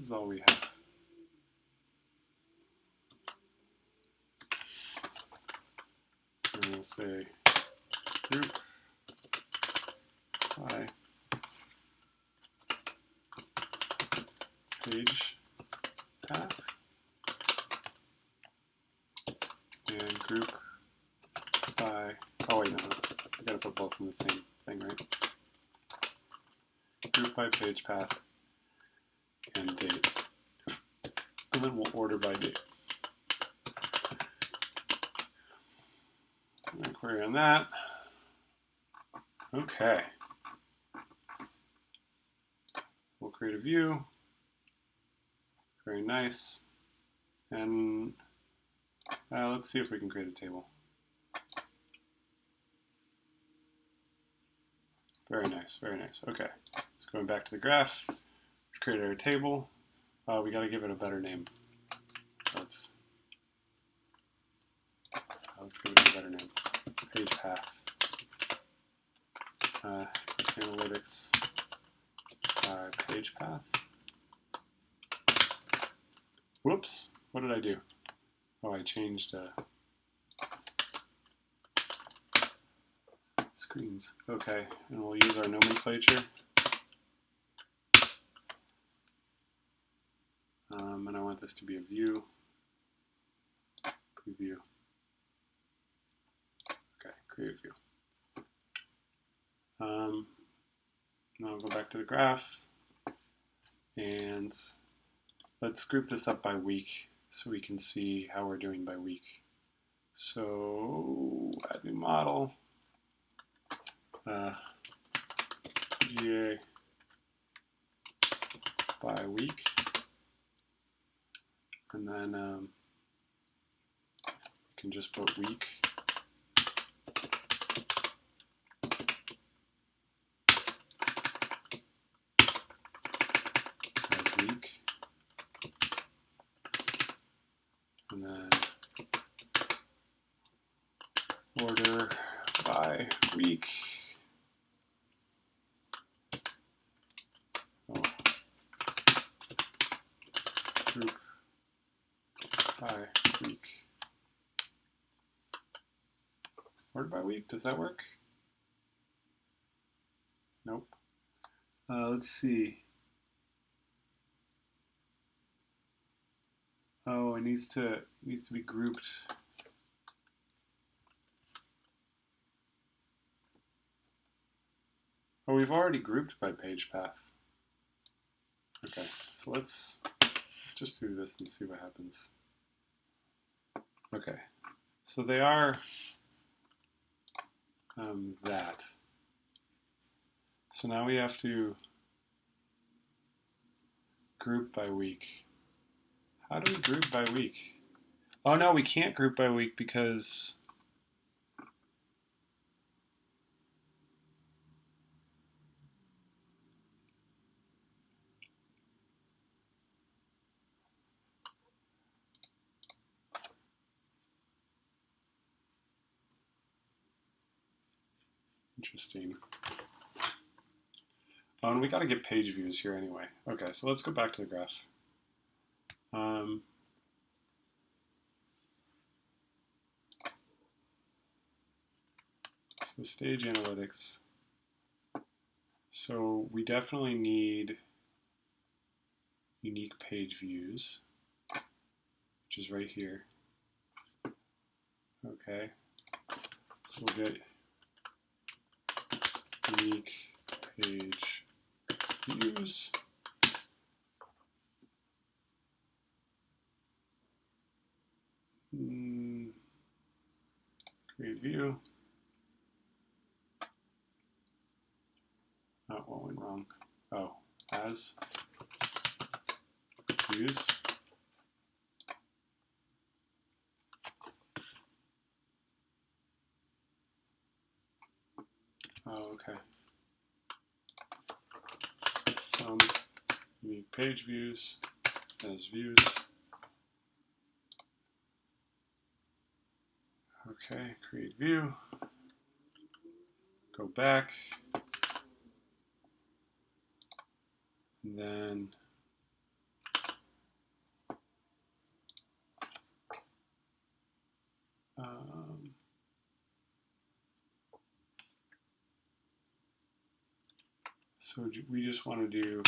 is all we have. And we'll say group by page path and group by, oh wait, no, I gotta put both in the same thing, right? Group by page path and date. And then we'll order by date. And query on that. Okay. We'll create a view. Very nice. And let's see if we can create a table. Very nice, very nice. Okay, so going back to the graph, we created our table. We got to give it a better name. Let's give it a better name. Page path. Analytics page path. Whoops, what did I do? Oh, I changed screens. Okay, and we'll use our nomenclature. And I want this to be a view. Preview. Okay, create view. Now I'll go back to the graph and let's group this up by week so we can see how we're doing by week. So add new model, GA by week, and then you can just put week. Week, and then order by week. Oh. Group by week. Order by week, does that work? Nope. Let's see. Oh, it needs to be grouped. Oh, we've already grouped by page path. Okay, so let's just do this and see what happens. Okay, so they are that. So now we have to group by week. How do we group by week? Oh no, we can't group by week because interesting. Oh, and we got to get page views here anyway. Okay, so let's go back to the graph. So stage analytics. So we definitely need unique page views, which is right here. Okay, so we'll get unique page views. Create view. Oh, what went wrong? Oh, as views. Oh, okay. Some unique page views as views. Okay, create view. Go back. And then So we just want to do